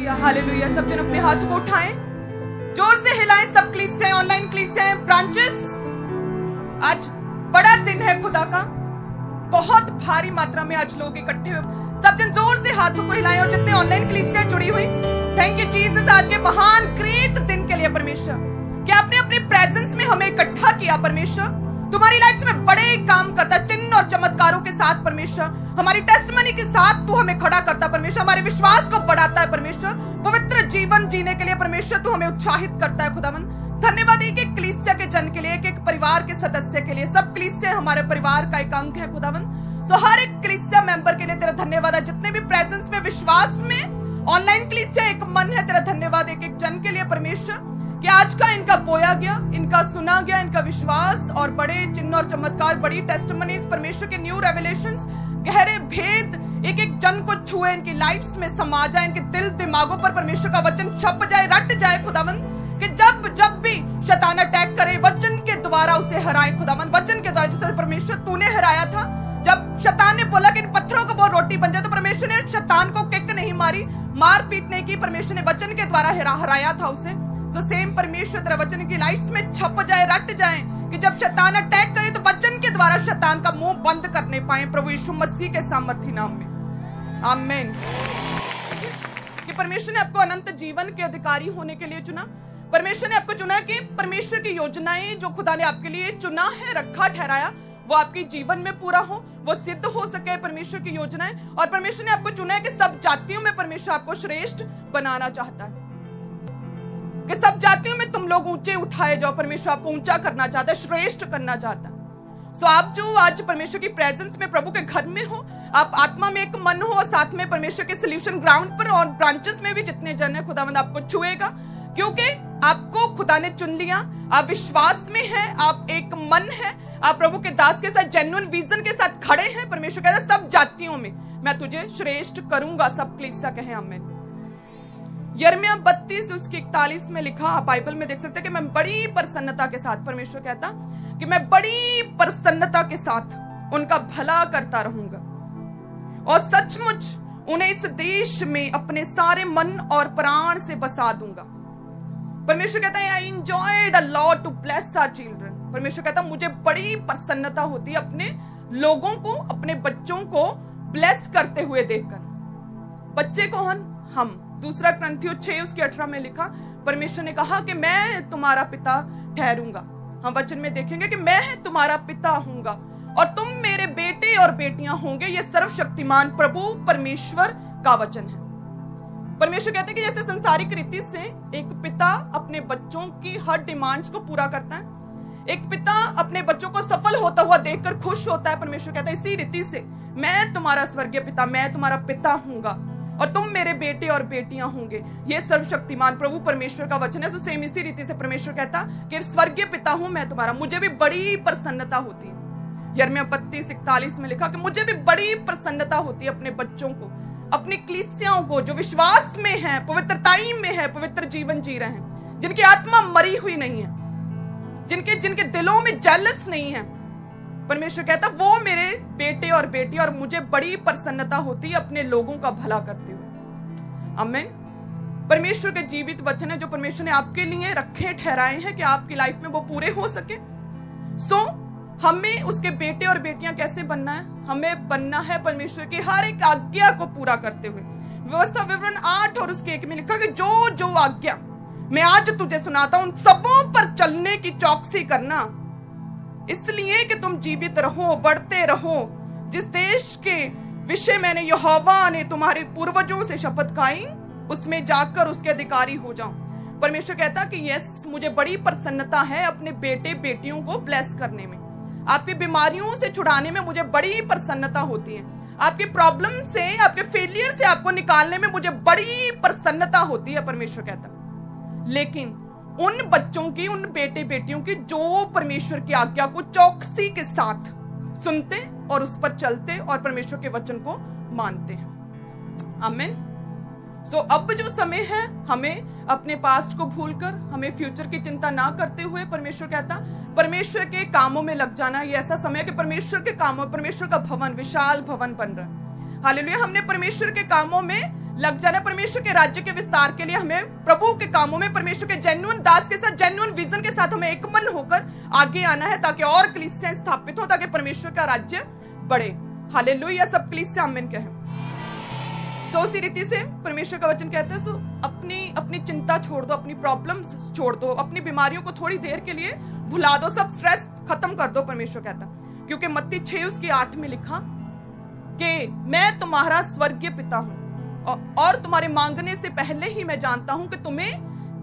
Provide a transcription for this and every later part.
Hallelujah hallelujah. सब जन अपने हाथ को उठाएं, जोर से हिलाएं। सब कलीसियां, ऑनलाइन कलीसियां, ब्रांचेस, आज बड़ा दिन है खुदा का। बहुत भारी मात्रा में आज लोग इकट्ठे हुए। सब जन जोर से हाथों को हिलाएं। और जितने ऑनलाइन कलीसियां जुड़ी हुई, थैंक यू जीसस आज के महान ग्रेट दिन के लिए परमेश्वर, कि आपने अपनी प्रेजेंस में हमें इकट्ठा किया। परमेश्वर तुम्हारी लाइफ में बड़े काम करता, चिन्ह और चमत्कारों के साथ परमेश्वर, हमारी टेस्टमनी के साथ तू हमें खड़ा करता परमेश्वर, हमारे विश्वास को बढ़ाता है परमेश्वर, पवित्र जीवन जीने के लिए परमेश्वर तू हमें उत्साहित करता है खुदावन। धन्यवाद एक एक कलीसिया के जन के लिए, एक एक परिवार के सदस्य के लिए। सब कलीसिया हमारे परिवार का एक अंग है खुदावन। सो हर एक कलीसिया मेंबर के लिए तेरा धन्यवाद है। जितने भी प्रेजेंस में, विश्वास में, ऑनलाइन कलीसिया एक मन है, तेरा धन्यवाद एक एक जन के लिए परमेश्वर, कि आज का इनका बोया गया, इनका सुना गया, इनका विश्वास और बड़े चिन्ह और चमत्कार, बड़ी टेस्टिमनीज परमेश्वर के न्यू रेवलेशंस, गहरे भेद एक एक जन को छुए, इनकी लाइफ्स में समा जाए, इनके दिल दिमागों पर परमेश्वर का वचन छप जाए, रट जाए खुदावन, कि जब भी शैतान अटैक करे वचन के द्वारा उसे हराए खुदावन। वचन के द्वारा, जिस परमेश्वर तूने हराया था, जब शैतान ने बोला कि इन पत्थरों को वो रोटी बन जाए, तो परमेश्वर ने शैतान को किक नहीं मारी, मार पीट नहीं की, परमेश्वर ने वचन के द्वारा हराया था उसे। तो सेम परमेश्वर तेरा वचन की लाइफ में छप जाए, रट जाए, कि जब शैतान अटैक करे तो वचन के द्वारा शैतान का मुंह बंद करने पाए प्रभु यीशु मसीह के सामर्थी नाम में, आमीन। कि परमेश्वर ने आपको अनंत जीवन के अधिकारी होने के लिए चुना। परमेश्वर ने आपको चुना कि परमेश्वर की योजनाएं जो खुदा ने आपके लिए चुना है, रखा, ठहराया, वो आपके जीवन में पूरा हो, वो सिद्ध हो सके परमेश्वर की योजनाएं। और परमेश्वर ने आपको चुना है कि सब जातियों में परमेश्वर आपको श्रेष्ठ बनाना चाहता है, कि सब जातियों में तुम लोग ऊंचे उठाए जाओ। परमेश्वर आपको ऊंचा करना चाहता है, श्रेष्ठ करना चाहता है। सो आप जो आज परमेश्वर की प्रेजेंस में, प्रभु के घर में हो, आप आत्मा में एक मन हो, और साथ में परमेश्वर के सॉल्यूशन ग्राउंड पर और ब्रांचेस में भी जितने जन है, खुदावंद आपको छुएगा, क्योंकि आपको खुदा ने चुन लिया। आप विश्वास में हैं, आप एक मन है, आप प्रभु के दास के साथ जेन्युइन विजन के साथ खड़े हैं। परमेश्वर कहता है सब जातियों में मैं तुझे श्रेष्ठ करूंगा। सब कलीसिया कहें आमीन। यिर्मयाह 32 उसकी 41 में लिखा, आप बाइबल में देख सकते हैं, कि मैं बड़ी प्रसन्नता के साथ, परमेश्वर कहता कि मैं बड़ी प्रसन्नता के साथ उनका भला करता रहूंगा, और सचमुच उन्हें इस देश में अपने सारे मन और प्राण से बसा दूंगा। परमेश्वर कहता है I enjoyed a lot to bless our children. परमेश्वर कहता है मुझे बड़ी प्रसन्नता होती है अपने लोगों को, अपने बच्चों को ब्लेस करते हुए देखकर। बच्चे कौन? हम। दूसरा क्रंथियों 6 उसके 18 में लिखा, परमेश्वर ने कहा कि मैं तुम्हारा पिता ठहरूंगा। हम वचन में देखेंगे कि मैं तुम्हारा पिता हूंगा और तुम मेरे बेटे और बेटियां होंगे। ये सर्वशक्तिमान प्रभु परमेश्वर का वचन है। परमेश्वर कहते हैं कि जैसे संसारिक रीति से एक पिता अपने बच्चों की हर डिमांड्स को पूरा करता है, एक पिता अपने बच्चों को सफल होता हुआ देखकर खुश होता है, परमेश्वर कहता है इसी रीति से मैं तुम्हारा स्वर्गीय पिता, मैं तुम्हारा पिता हूंगा और तुम मेरे बेटे और बेटियां होंगे। ये सर्वशक्तिमान प्रभु परमेश्वर का वचन है। सो सेम इसी रीति से परमेश्वर कहता कि स्वर्गीय पिता हूं मैं तुम्हारा, मुझे भी बड़ी प्रसन्नता होती है। यिर्मयाह 32:41 में लिखा कि मुझे भी बड़ी प्रसन्नता होती है अपने बच्चों को, अपनी कलीसियाओं को जो विश्वास में है, पवित्रताई में है, पवित्र जीवन जी रहे हैं, जिनकी आत्मा मरी हुई नहीं है, जिनके दिलों में जेलस नहीं है। परमेश्वर कहता वो मेरे बेटे और बेटी, और मुझे बड़ी प्रसन्नता होती है अपने लोगों का भला करते हुए। आमीन। परमेश्वर के जीवित वचन है जो परमेश्वर ने आपके लिए रखे, ठहराए हैं कि आपकी लाइफ में वो पूरे हो सके। सो हमें उसके बेटे और बेटियां कैसे बनना है? हमें बनना है परमेश्वर की हर एक आज्ञा को पूरा करते हुए। व्यवस्था विवरण 8 और उसके 1 में लिखा कि जो जो आज्ञा मैं आज तुझे सुनाता हूं उन सबों पर चलने की चौकसी करना, इसलिए कि तुम जीवित रहो, बढ़ते रहो, जिस देश के विषय मैंने यहोवा ने तुम्हारे पूर्वजों से शपथ खाई उसमें जाकर उसके अधिकारी हो जाओ। परमेश्वर कहता कि यस, मुझे बड़ी प्रसन्नता है अपने बेटे बेटियों को ब्लेस करने में, आपकी बीमारियों से छुड़ाने में मुझे बड़ी प्रसन्नता होती है, आपके प्रॉब्लम से, आपके फेलियर से आपको निकालने में मुझे बड़ी प्रसन्नता होती है। परमेश्वर कहता लेकिन उन बच्चों की, उन बेटे बेटियों की जो परमेश्वर की आज्ञा को चौकसी के साथ सुनते और उस पर चलते और परमेश्वर के वचन को मानते हैं। आमीन। सो अब जो समय है, हमें अपने पास्ट को भूलकर, हमें फ्यूचर की चिंता ना करते हुए, परमेश्वर कहता परमेश्वर के कामों में लग जाना। ये ऐसा समय है कि परमेश्वर के कामों, परमेश्वर का भवन, विशाल भवन बन रहा है। हालेलुया। हमने परमेश्वर के कामों में लग जाना। परमेश्वर के राज्य के विस्तार के लिए हमें प्रभु के कामों में परमेश्वर के जेन्युइन दास के साथ, जेन्युइन विजन के साथ हमें एक मन होकर आगे आना है, ताकि और कलीसियाएं स्थापित हो, ताकि परमेश्वर का राज्य बढ़े। हालेलुया। सब कलीसिया आमीन कहें। सो उसी रीति से परमेश्वर का वचन कहता है, सो अपनी चिंता छोड़ दो, अपनी प्रॉब्लम्स छोड़ दो, अपनी बीमारियों को थोड़ी देर के लिए भुला दो, सब स्ट्रेस खत्म कर दो। परमेश्वर कहता, क्योंकि मत्ती 6:8 में लिखा कि मैं तुम्हारा स्वर्गीय पिता हूं और तुम्हारे मांगने से पहले ही मैं जानता हूं कि तुम्हें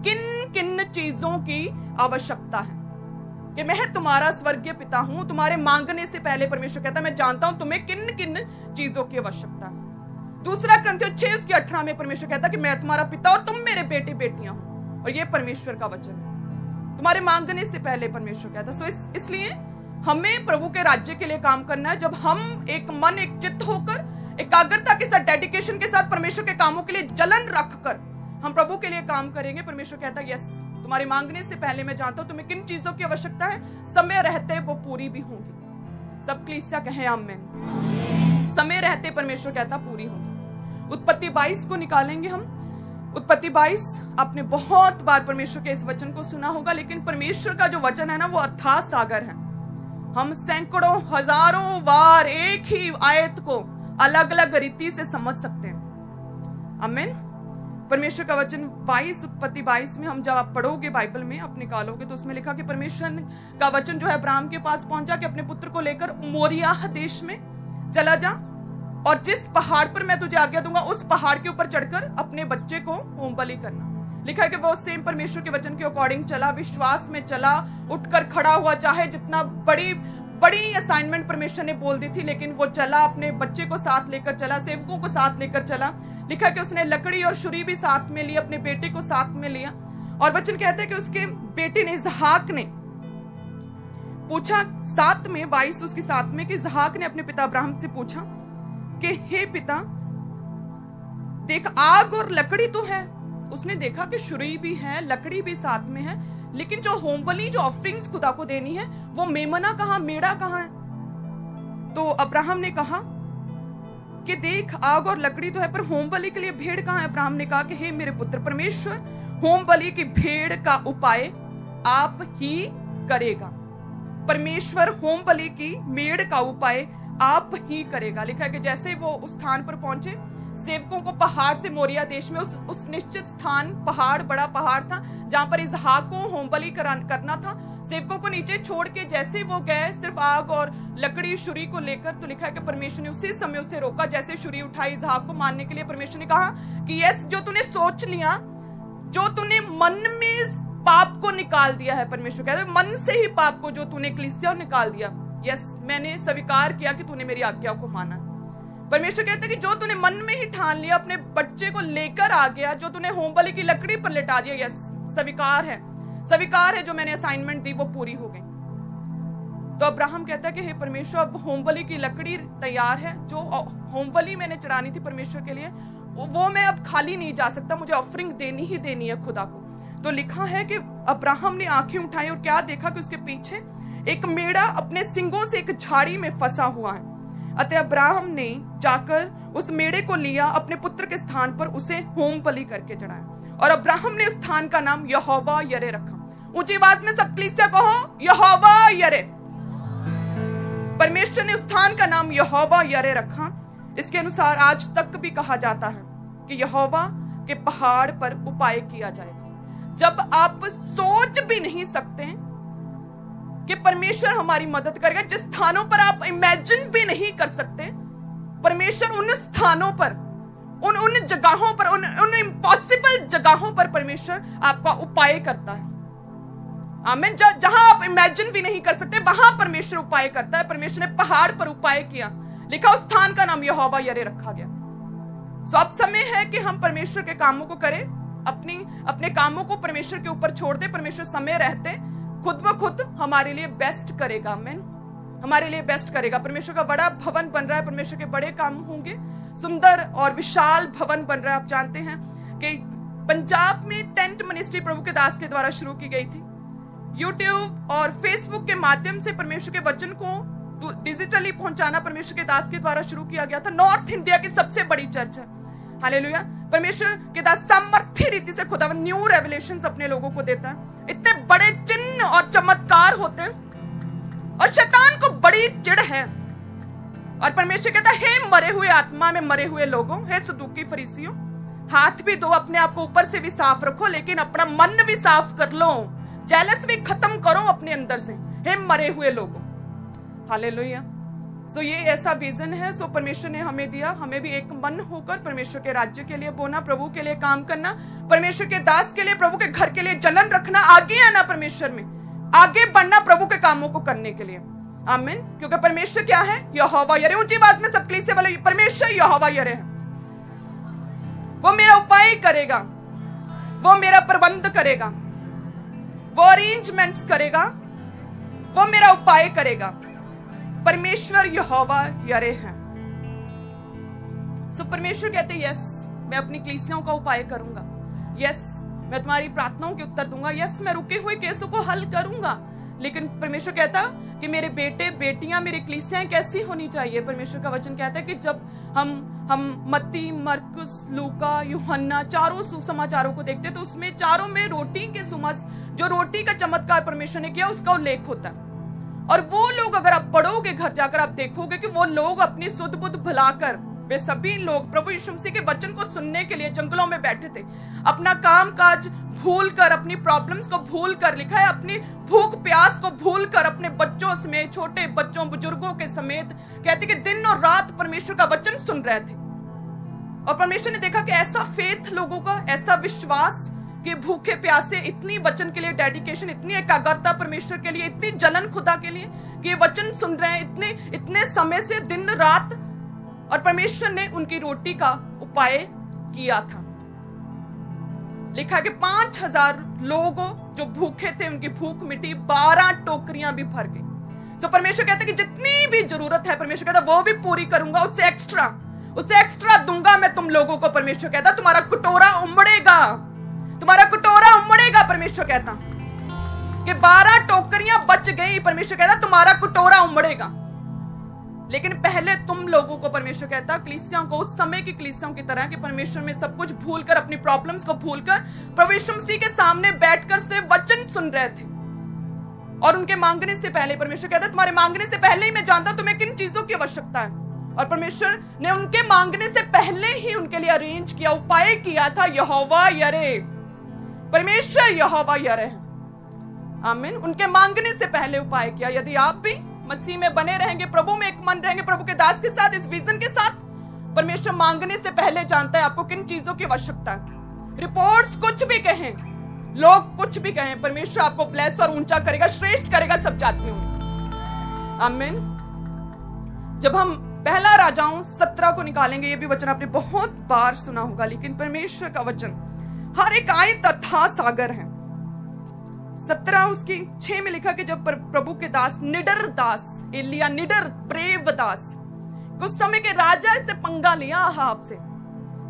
किन किन चीजों की आवश्यकता है। कि मैं तुम्हारा स्वर्गीय पिता हूं, तुम्हारे मांगने से पहले परमेश्वर कहता है मैं जानता हूं तुम्हें किन किन चीजों की आवश्यकता है। दूसरा क्रंथियों 6:18 में परमेश्वर कहता है कि मैं तुम्हारा पिता और तुम मेरे बेटे बेटियां हो। और ये परमेश्वर का वचन है, तुम्हारे मांगने से पहले परमेश्वर कहता है। सो इसलिए हमें प्रभु के राज्य के लिए काम करना है। जब हम एक मन एक चित्त होकर एकाग्रता के साथ, डेडिकेशन के साथ परमेश्वर के कामों के लिए जलन रखकर हम प्रभु के लिए काम करेंगे, परमेश्वर कहता है यस, तुम्हारे मांगने से पहले मैं जानता हूं तुम्हें किन चीजों की आवश्यकता है, समय रहते वो पूरी भी होंगी। सब कलीसिया कहें आमीन। समय रहते परमेश्वर कहता पूरी होंगी। उत्पत्ति 22 को निकालेंगे हम। उत्पत्ति 22, आपने बहुत बार परमेश्वर के इस वचन को सुना होगा, लेकिन परमेश्वर का जो वचन है ना, वो अथाह सागर है। हम सैकड़ों हजारों बार एक ही आयत को अलग अलग रीति से समझ सकते हैं। आमीन। परमेश्वर का वचन 22, उत्पत्ति 22 में हम जब आप पढ़ोगे बाइबल में, आप निकालोगे, तो उसमें लिखा कि परमेश्वर का वचन जो है अब्राहम के पास पहुंचा कि अपने पुत्र को लेकर मोरिया देश में चला जा और जिस पहाड़ पर मैं तुझे आज्ञा दूंगा उस पहाड़ के ऊपर चढ़कर अपने बच्चे को होम बलि करना। लिखा है कि वो सेम परमेश्वर के वचन के अकॉर्डिंग चला, विश्वास में चला, उठकर खड़ा हुआ। चाहे जितना बड़ी असाइनमेंट परमेश्वर ने बोल दी थी, लेकिन वो चला, अपने बच्चे को साथ लेकर चला, सेवकों को साथ लेकर चला। लिखा कि उसने लकड़ी और छुरी भी साथ में ली, अपने बेटे को साथ में लिया। और वचन कहते हैं कि उसके बेटे ने, इसहाक ने पूछा, 7 में 22 उसके 7 में, कि इसहाक ने अपने पिता अब्राहम से पूछा कि हे पिता, देख आग और लकड़ी तो है। उसने देखा कि छुरी भी है, लकड़ी भी साथ में है, लेकिन जो होम बलि, जो ऑफरिंग्स खुदा को देनी है, वो मेमना कहां, मेढ़ा कहां है। तो अब्राहम ने कहा कि देख आग और लकड़ी तो है, पर होम बलि के लिए भेड़ कहां है। अब्राहम ने कहा कि हे मेरे पुत्र, परमेश्वर होम बलि की भेड़ का उपाय आप ही करेगा। परमेश्वर होम बलि की मेढ़ का उपाय आप ही करेगा। लिखा है कि जैसे वो उस स्थान पर पहुंचे, सेवकों को पहाड़ से, मोरिया देश में उस निश्चित स्थान, पहाड़, बड़ा पहाड़ था जहां पर इसहाक को होम बलि करना था, सेवकों को नीचे छोड़ के जैसे वो गए सिर्फ आग और लकड़ी छुरी को लेकर, तो लिखा है कि परमेश्वर ने उसी समय उसे रोका। जैसे छुरी उठाई इसहाक को मारने के लिए, परमेश्वर ने कहा कि यस, जो तूने सोच लिया, जो तूने मन में पाप को निकाल दिया है, परमेश्वर कहता है मन से ही पाप को जो तूने कलीसिया निकाल दिया, यस, मैंने स्वीकार किया कि तूने मेरी आज्ञा को माना। परमेश्वर कहता है कि जो तूने मन में ही ठान लिया, अपने बच्चे को लेकर आ गया, जो तूने होम बलि की लकड़ी पर लिटा दिया, यस, स्वीकार है, जो मैंने असाइनमेंट दी वो पूरी हो गई। तो अब्राहम कहता है कि हे परमेश्वर, अब होम बलि की लकड़ी तैयार है, जो होम बलि मैंने चढ़ानी थी परमेश्वर के लिए, वो मैं अब खाली नहीं जा सकता, मुझे ऑफरिंग देनी ही देनी है खुदा को। तो लिखा है कि अब्राहम ने आंखें उठाई और क्या देखा कि उसके पीछे एक मेढ़ा अपने सिंगों से एक झाड़ी में फंसा हुआ है। अतः अब्राहम ने जाकर उस मेढ़े को लिया, अपने पुत्र के स्थान पर उसे होम बलि करके चढ़ाया, और अब्राहम ने उस स्थान का नाम यहोवा यरे रखा। ऊंची आवाज में सब कलीसिया कहो, यहोवा यरे। परमेश्वर ने उस स्थान का नाम यहोवा यरे रखा। इसके अनुसार आज तक भी कहा जाता है कि यहोवा के पहाड़ पर उपाय किया जाएगा। जब आप सोच भी नहीं सकते कि परमेश्वर हमारी मदद करेगा, जिस स्थानों पर आप इमेजिन भी नहीं कर सकते, परमेश्वर उन स्थानों पर, उन जगहों पर, उन इम्पॉसिबल जगहों पर परमेश्वर आपका उपाय करता है। आमीन। जहां आप इमेजिन भी नहीं कर सकते, वहां परमेश्वर उपाय करता है। परमेश्वर ने पहाड़ पर उपाय किया, लिखा उस स्थान का नाम यहोवा यरे रखा गया। सो अब समय है कि हम परमेश्वर के कामों को करें, अपने कामों को परमेश्वर के ऊपर छोड़ दे। परमेश्वर समय रहते खुद ब खुद हमारे लिए बेस्ट करेगा। आमीन। हमारे लिए बेस्ट करेगा। परमेश्वर का बड़ा भवन बन रहा है, परमेश्वर के बड़े काम होंगे, सुंदर और विशाल भवन बन रहा है। आप जानते हैं कि पंजाब में टेंट मिनिस्ट्री प्रभु के दास के द्वारा शुरू की गई थी। यूट्यूब और फेसबुक के माध्यम से परमेश्वर के वचन को डिजिटली पहुंचाना परमेश्वर के दास के द्वारा शुरू किया गया था। नॉर्थ इंडिया की सबसे बड़ी चर्च है। हालेलुया। परमेश्वर के दास सामर्थ्य रीति से खुदावन न्यू रेवलेशंस अपने लोगों को देता है। इतने बड़े चिन्ह और चमत्कार होते हैं और शैतान को बड़ी चिढ़ है। और परमेश्वर कहता है, हे मरे हुए आत्मा में मरे हुए लोगों, हे सदूकी फरीसियों, हाथ भी धो, अपने आप को ऊपर से भी साफ रखो, लेकिन अपना मन भी साफ कर लो, जेलस भी खत्म करो अपने अंदर से, हे मरे हुए लोगों। हालेलुया। सो ये ऐसा विजन है सो परमेश्वर ने हमें दिया। हमें भी एक मन होकर परमेश्वर के राज्य के लिए बोना, प्रभु के लिए काम करना, परमेश्वर के दास के लिए, प्रभु के घर के लिए जलन रखना, आगे आना, परमेश्वर में आगे बढ़ना, प्रभु के कामों को करने के लिए। आमीन। क्योंकि परमेश्वर क्या है? यहोवा यरे। ऊंची आवाज में सब कलीसिया वाले, परमेश्वर यहोवा यरे है। वो मेरा उपाय करेगा, वो मेरा प्रबंध करेगा, वो अरेंजमेंट्स करेगा, वो मेरा उपाय करेगा। परमेश्वर यहोवा यरे है। सो परमेश्वर कहते यस, मैं अपनी कलीसियाओं का उपाय करूंगा, यस मैं तुम्हारी प्रार्थनाओं के उत्तर दूंगा, यस मैं रुके हुए केसों को हल करूंगा। लेकिन परमेश्वर कहता कि मेरे बेटे बेटियां, मेरी कलीसियाएं कैसी होनी चाहिए? परमेश्वर का वचन कहता है कि जब हम मत्ती, मरकुस, लूका, यूहन्ना चारों सुसमाचारों को देखते तो उसमें चारों में रोटी के जो रोटी का चमत्कार परमेश्वर ने किया उसका उल्लेख होता है। और वो लोग अगर आप पढ़ोगे, घर जाकर आप देखोगे कि वो लोग अपनी सुध बुध भुलाकर, वे सभी लोग प्रभु यीशु मसीह के वचन को सुनने के लिए जंगलों में बैठे थे, अपना काम काज भूल कर, अपनी प्रॉब्लम्स को भूल कर, लिखा है अपनी भूख प्यास को भूल कर, अपने बच्चों समेत, छोटे बच्चों बुजुर्गों के समेत, कहते कि दिन और रात परमेश्वर का वचन सुन रहे थे। और परमेश्वर ने देखा कि ऐसा फेथ लोगों का, ऐसा विश्वास कि भूखे प्यासे, इतनी वचन के लिए डेडिकेशन, इतनी एकाग्रता परमेश्वर के लिए, इतनी जलन खुदा के लिए कि ये वचन सुन रहे हैं इतने समय से, दिन रात। और परमेश्वर ने उनकी रोटी का उपाय किया था। लिखा कि 5000 लोग जो भूखे थे उनकी भूख मिटी, 12 टोकरियां भी भर गई। तो परमेश्वर कहता है कि जितनी भी जरूरत है, परमेश्वर कहता वो भी पूरी करूंगा, उससे एक्स्ट्रा दूंगा मैं तुम लोगों को। परमेश्वर कहता तुम्हारा कटोरा उमड़ेगा, तुम्हारा कटोरा उमड़ेगा। परमेश्वर कहता कि 12 टोकरियां बच गई, परमेश्वर कहता तुम्हारा कटोरा उमड़ेगा। लेकिन पहले तुम लोगों को, परमेश्वर कहता कलीसियाओं को, उस समय की कलीसियाओं की तरह कि परमेश्वर में सब कुछ भूलकर, अपनी प्रॉब्लम्स को भूलकर प्रभु यीशु मसीह के सामने बैठकर सिर्फ वचन सुन रहे थे। और उनके मांगने से पहले परमेश्वर कहता तुम्हारे मांगने से पहले ही मैं जानता तुम्हें किन चीजों की आवश्यकता है। और परमेश्वर ने उनके मांगने से पहले ही उनके लिए अरेंज किया, उपाय किया था। यहोवा यरे, परमेश्वर यहोवा यरे है। आमीन। उनके मांगने से पहले उपाय किया। यदि आप भी मसीह में बने रहेंगे, प्रभु में एक मन रहेंगे, प्रभु के दास के साथ, इस विजन के साथ, परमेश्वर मांगने से पहले जानता है आपको किन चीजों की आवश्यकता है। रिपोर्ट्स कुछ भी कहें, लोग कुछ भी कहें, परमेश्वर आपको ब्लेस और ऊंचा करेगा, श्रेष्ठ करेगा सब जातियों में। आमीन। जब हम पहला राजाओं 17 को निकालेंगे, ये भी वचन आपने बहुत बार सुना होगा, लेकिन परमेश्वर का वचन हर एक आयत तथा सागर है। 17 उसकी 6 में लिखा कि जब प्रभु के दास, निडर दास एलिया, निडर ब्रेव दास, कुछ समय के राजा से पंगा लिया अहाब से।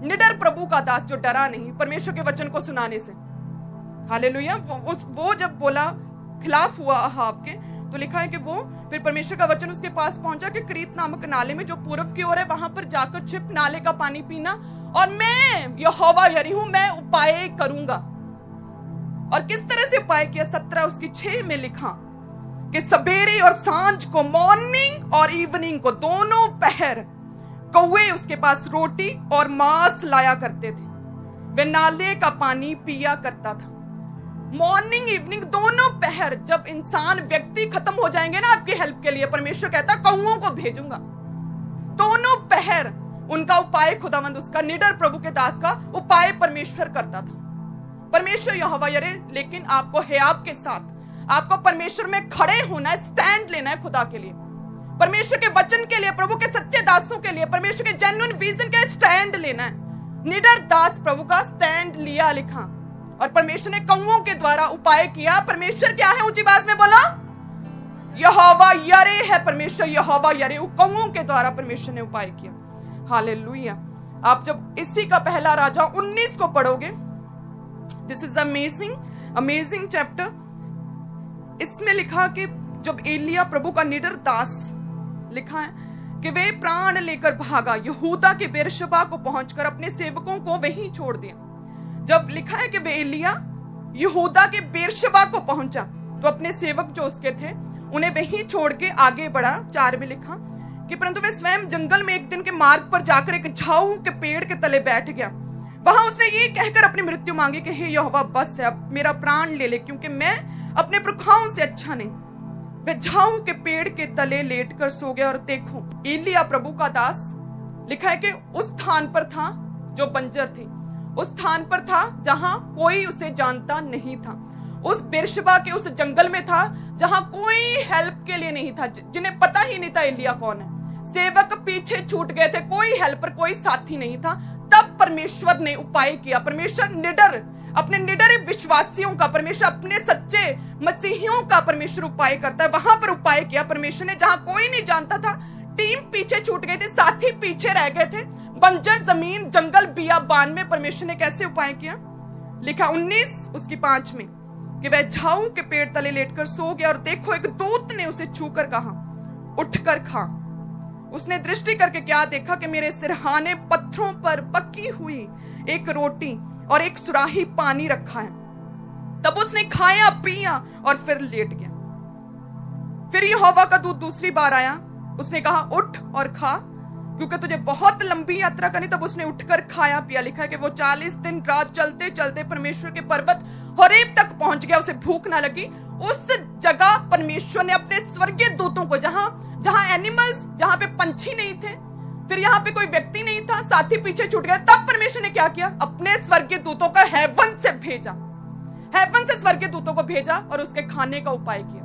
निडर प्रभु का दास जो डरा नहीं परमेश्वर के वचन को सुनाने से। हालेलुया। वो जब बोला, खिलाफ हुआ अहाब के, तो लिखा है कि वो फिर परमेश्वर का वचन उसके पास पहुंचा कि क्रीत नामक नाले में जो पूर्व की ओर है, वहां पर जाकर छिप, नाले का पानी पीना, और मैं यहोवा यरी हूं, मैं उपाय करूंगा। और किस तरह से उपाय किया? 17 उसकी 6 में लिखा कि सवेरे और सांझ को, मॉर्निंग और इवनिंग को, दोनों पहर कौवे उसके पास रोटी और मांस लाया करते थे। वे नाले का पानी पिया करता था। मॉर्निंग इवनिंग दोनों पहर, जब इंसान, व्यक्ति खत्म हो जाएंगे ना आपकी हेल्प के लिए, परमेश्वर कहता कौओं को भेजूंगा। दोनों पहर उनका उपाय खुदावंद, उसका निडर प्रभु के दास का उपाय परमेश्वर करता था। परमेश्वर यहोवा यरे। लेकिन आपको है आपके साथ, आपको परमेश्वर में खड़े होना है, स्टैंड लेना है खुदा के लिए, परमेश्वर के वचन के लिए, प्रभु के सच्चे दासों के लिए, परमेश्वर के जेन्युइन विजन के स्टैंड लेना है। निडर दास प्रभु का स्टैंड लिया, लिखा। और परमेश्वर ने कौओं के द्वारा उपाय किया। परमेश्वर क्या है? ऊंची आवाज में बोला, यहोवा यरे है। परमेश्वर यहोवा यरे, कौओं के द्वारा परमेश्वर ने उपाय किया। हालेलुया। आप जब इसी का पहला राजा 19 को पढ़ोगे, दिस इज अमेजिंग चैप्टर। इसमें लिखा कि जब एलिया प्रभु का निडर दास, लिखा है कि वे प्राण लेकर भागा, यहूदा के बेरशबा को पहुंचकर अपने सेवकों को वहीं छोड़ दिया। जब लिखा है कि वे एलिया यहूदा के बेरशबा को पहुंचा तो अपने सेवक जो उसके थे उन्हें वहीं छोड़ के आगे बढ़ा। 4 में लिखा कि परंतु वे स्वयं जंगल में एक दिन के मार्ग पर जाकर एक झाऊ के पेड़ के तले बैठ गया। वहां उसने ये कहकर अपनी मृत्यु मांगी कि हे यहोवा, बस है, अब मेरा प्राण ले ले, क्योंकि मैं अपने पुरखाओं से अच्छा नहीं। वे झाऊ के पेड़ के तले लेटकर सो गया और देखो एलिया प्रभु का दास, लिखा है कि उस स्थान पर था जो बंजर थी, उस स्थान पर था जहां कोई उसे जानता नहीं था, उस बेरशबा के उस जंगल में था जहां कोई हेल्प के लिए नहीं था, जिन्हें पता ही नहीं था एलिया कौन है। सेवक पीछे छूट गए थे, कोई हेल्पर, कोई साथी नहीं था। तब परमेश्वर ने उपाय किया। परमेश्वर निडर, अपने निडर विश्वासियों का, परमेश्वर अपने सच्चे मसीहियों का परमेश्वर उपाय करता है। वहां पर उपाय किया परमेश्वर ने जहां कोई नहीं जानता था। टीम पीछे छूट गई थी, साथी पीछे रह गए थे, बंजर जमीन, जंगल, बियाबान में परमेश्वर ने कैसे उपाय किया। लिखा 19 उसकी 5 में कि वह झाऊ के पेड़ तले लेटकर सो गया और देखो एक दूत ने उसे छूकर कहा, उठकर खा। उसने दृष्टि करके क्या देखा कि मेरे सिरहाने पत्थरों पर पकी हुई एक रोटी और एक सुराही पानी रखा है। तब उसने खाया पिया और फिर लेट गया। फिर यहोवा का दूत दूसरी बार आया, उसने कहा उठ और खा, क्योंकि तुझे बहुत लंबी यात्रा करनी। तब उसने उठकर खाया पिया। लिखा है कि वो 40 दिन रात चलते चलते परमेश्वर के पर्वत होरेब तक पहुंच गया। उसे भूख ना लगी। उस जगह परमेश्वर ने अपने स्वर्गीय दूतों को, जहां एनिमल्स, जहां पे पंछी नहीं थे, फिर यहाँ पे कोई व्यक्ति नहीं था, साथी पीछे छूट गया, तब परमेश्वर ने क्या किया, अपने स्वर्गीय दूतों को हेवन से भेजा, हेवन से स्वर्गीय दूतों को भेजा और उसके खाने का उपाय किया।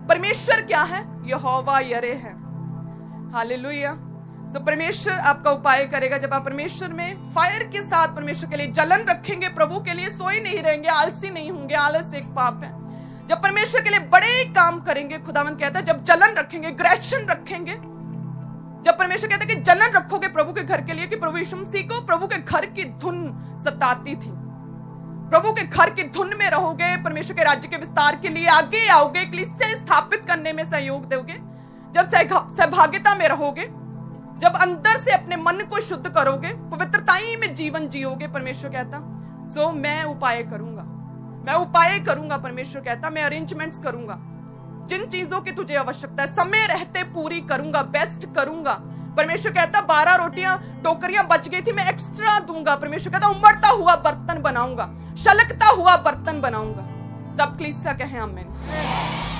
परमेश्वर क्या है, यहोवा यरे है। हालेलुया। तो परमेश्वर आपका उपाय करेगा जब आप परमेश्वर में फायर के साथ परमेश्वर के लिए जलन रखेंगे, प्रभु के लिए सोई नहीं रहेंगे, आलसी नहीं होंगे। आलस एक पाप है। जब परमेश्वर के लिए बड़े काम करेंगे, खुदावंद कहता है जब जलन रखेंगे, ग्रेशन रखेंगे, जब परमेश्वर कहता है कि जलन रखोगे प्रभु के घर के लिए, कि प्रभु यीशु मसीह को प्रभु के घर की धुन सताती थी, प्रभु के घर की धुन में रहोगे, परमेश्वर के राज्य के विस्तार के लिए आगे आओगे, कलीसिया स्थापित करने में सहयोग दोगे, जब सहभागिता में रहोगे, जब अंदर से अपने मन को शुद्ध करोगे, पवित्रताई में जीवन जियोगे, परमेश्वर कहता सो मैं उपाय करूंगा, मैं उपाय करूंगा। परमेश्वर कहता मैं अरेंजमेंट्स करूंगा, जिन चीजों की तुझे आवश्यकता है समय रहते पूरी करूंगा, बेस्ट करूंगा। परमेश्वर कहता 12 रोटियां टोकरियां बच गई थी, मैं एक्स्ट्रा दूंगा। परमेश्वर कहता उमड़ता हुआ बर्तन बनाऊंगा, शलकता हुआ बर्तन बनाऊंगा। सब कलीसिया कहें आमीन।